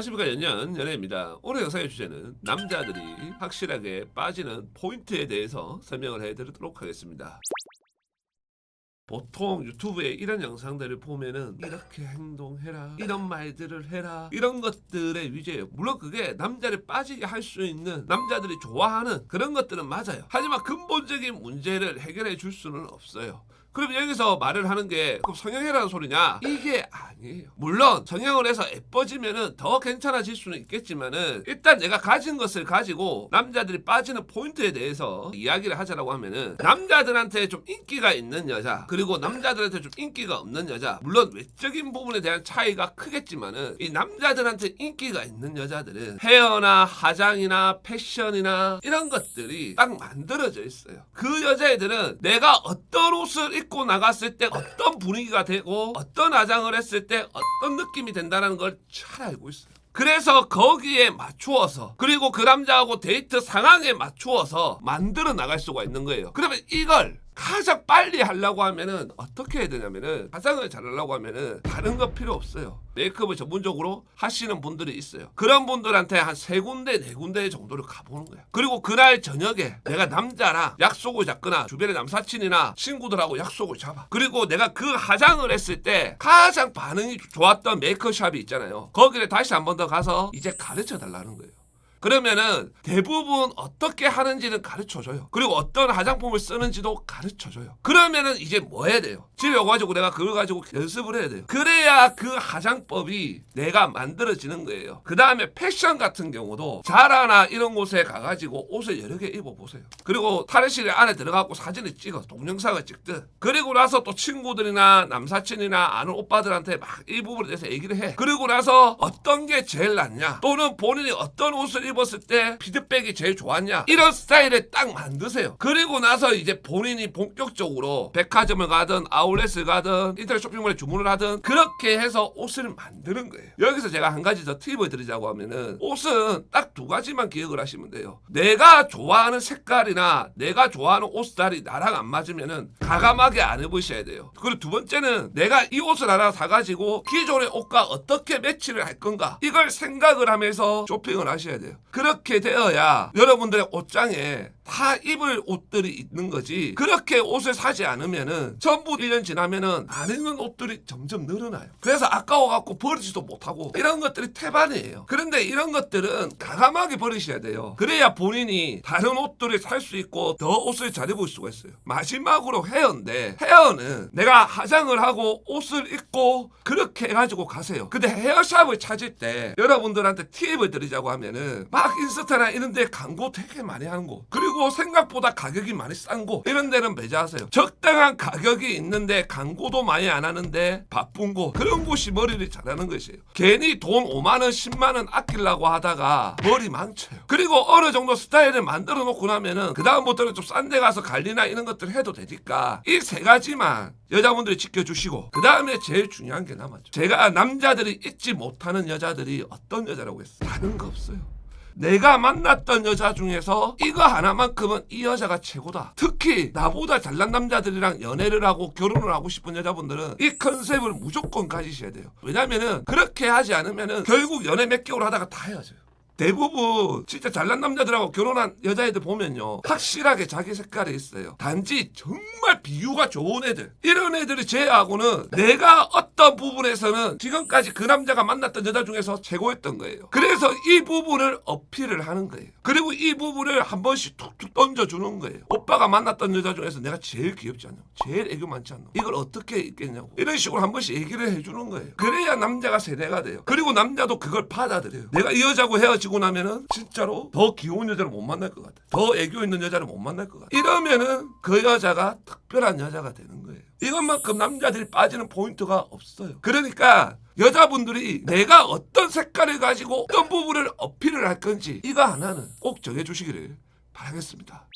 안녕하십니까. 연년 연예입니다. 오늘 영상의 주제는 남자들이 확실하게 빠지는 포인트에 대해서 설명을 해드리도록 하겠습니다. 보통 유튜브에 이런 영상들을 보면은 이렇게 행동해라, 이런 말들을 해라, 이런 것들의 위주예요. 물론 그게 남자를 빠지게 할 수 있는, 남자들이 좋아하는 그런 것들은 맞아요. 하지만 근본적인 문제를 해결해 줄 수는 없어요. 그럼 여기서 말을 하는 게 그럼 성형해라는 소리냐? 이게 아니에요. 물론 성형을 해서 예뻐지면은 더 괜찮아질 수는 있겠지만은, 일단 내가 가진 것을 가지고 남자들이 빠지는 포인트에 대해서 이야기를 하자라고 하면은, 남자들한테 좀 인기가 있는 여자, 그리고 남자들한테 좀 인기가 없는 여자, 물론 외적인 부분에 대한 차이가 크겠지만은, 이 남자들한테 인기가 있는 여자들은 헤어나 화장이나 패션이나 이런 것들이 딱 만들어져 있어요. 그 여자애들은 내가 어떤 옷을 입고 나갔을 때 어떤 분위기가 되고 어떤 화장을 했을 때 어떤 느낌이 된다는 걸 잘 알고 있어요. 그래서 거기에 맞추어서, 그리고 그 남자하고 데이트 상황에 맞추어서 만들어 나갈 수가 있는 거예요. 그러면 이걸 가장 빨리 하려고 하면은 어떻게 해야 되냐면은, 화장을 잘하려고 하면은 다른 거 필요 없어요. 메이크업을 전문적으로 하시는 분들이 있어요. 그런 분들한테 한 3군데 4군데 정도를 가보는 거야. 그리고 그날 저녁에 내가 남자랑 약속을 잡거나 주변의 남사친이나 친구들하고 약속을 잡아. 그리고 내가 그 화장을 했을 때 가장 반응이 좋았던 메이크업샵이 있잖아요. 거기를 다시 한 번 더 가서 이제 가르쳐 달라는 거예요. 그러면은 대부분 어떻게 하는지는 가르쳐줘요. 그리고 어떤 화장품을 쓰는지도 가르쳐줘요. 그러면은 이제 뭐 해야 돼요? 집에 와가지고 내가 그걸 가지고 연습을 해야 돼요. 그래야 그 화장법이 내가 만들어지는 거예요. 그 다음에 패션 같은 경우도 자라나 이런 곳에 가가지고 옷을 여러 개 입어보세요. 그리고 탈의실 안에 들어가고 사진을 찍어 동영상을 찍든, 그리고 나서 또 친구들이나 남사친이나 아는 오빠들한테 막 이 부분에 대해서 얘기를 해. 그리고 나서 어떤 게 제일 낫냐, 또는 본인이 어떤 옷을 입었을 때 피드백이 제일 좋았냐, 이런 스타일을 딱 만드세요. 그리고 나서 이제 본인이 본격적으로 백화점을 가든 아울렛을 가든 인터넷 쇼핑몰에 주문을 하든 그렇게 해서 옷을 만드는 거예요. 여기서 제가 한 가지 더 팁을 드리자고 하면은, 옷은 딱 2가지만 기억을 하시면 돼요. 내가 좋아하는 색깔이나 내가 좋아하는 옷 스타일이 나랑 안 맞으면은 과감하게 안 입으셔야 돼요. 그리고 2번째는 내가 이 옷을 하나 사가지고 기존의 옷과 어떻게 매치를 할 건가, 이걸 생각을 하면서 쇼핑을 하셔야 돼요. 그렇게 되어야 여러분들의 옷장에 다 입을 옷들이 있는 거지, 그렇게 옷을 사지 않으면은 전부 1년 지나면은 안 입는 옷들이 점점 늘어나요. 그래서 아까워갖고 버리지도 못하고 이런 것들이 태반이에요. 그런데 이런 것들은 과감하게 버리셔야 돼요. 그래야 본인이 다른 옷들을 살 수 있고 더 옷을 잘 입을 수가 있어요. 마지막으로 헤어인데, 헤어는 내가 화장을 하고 옷을 입고 그렇게 해가지고 가세요. 근데 헤어샵을 찾을 때 여러분들한테 팁을 드리자고 하면은, 막 인스타나 이런 데 광고 되게 많이 하는 거, 그리고 생각보다 가격이 많이 싼 거, 이런 데는 매자하세요. 적당한 가격이 있는데 광고도 많이 안 하는데 바쁜 거, 그런 곳이 머리를 잘하는 것이에요. 괜히 돈 5만원 10만원 아끼려고 하다가 머리 망쳐요. 그리고 어느 정도 스타일을 만들어 놓고 나면은 그 다음부터는 좀 싼 데 가서 관리나 이런 것들 해도 되니까, 이 3가지만 여자분들이 지켜주시고, 그 다음에 제일 중요한 게 남았죠. 제가 남자들이 잊지 못하는 여자들이 어떤 여자라고 했어요? 다른 거 없어요. 내가 만났던 여자 중에서 이거 하나만큼은 이 여자가 최고다. 특히 나보다 잘난 남자들이랑 연애를 하고 결혼을 하고 싶은 여자분들은 이 컨셉을 무조건 가지셔야 돼요. 왜냐면은 그렇게 하지 않으면은 결국 연애 몇 개월 하다가 다 헤어져요. 대부분 진짜 잘난 남자들하고 결혼한 여자애들 보면요, 확실하게 자기 색깔이 있어요. 단지 정말 비유가 좋은 애들, 이런 애들을 제외하고는 내가 어떤 부분에서는 지금까지 그 남자가 만났던 여자 중에서 최고였던 거예요. 그래서 이 부분을 어필을 하는 거예요. 그리고 이 부분을 한 번씩 툭툭 던져주는 거예요. 오빠가 만났던 여자 중에서 내가 제일 귀엽지 않냐고, 제일 애교 많지 않냐고, 이걸 어떻게 입겠냐고, 이런 식으로 한 번씩 얘기를 해주는 거예요. 그래야 남자가 세대가 돼요. 그리고 남자도 그걸 받아들여요. 내가 이 여자하고 헤어지고 나면은 진짜로 더 귀여운 여자를 못 만날 것 같아, 더 애교 있는 여자를 못 만날 것 같아, 이러면은 그 여자가 특별한 여자가 되는 거예요. 이것만큼 남자들이 빠지는 포인트가 없어요. 그러니까 여자분들이 내가 어떤 색깔을 가지고 어떤 부분을 어필을 할 건지, 이거 하나는 꼭 정해주시기를 바라겠습니다.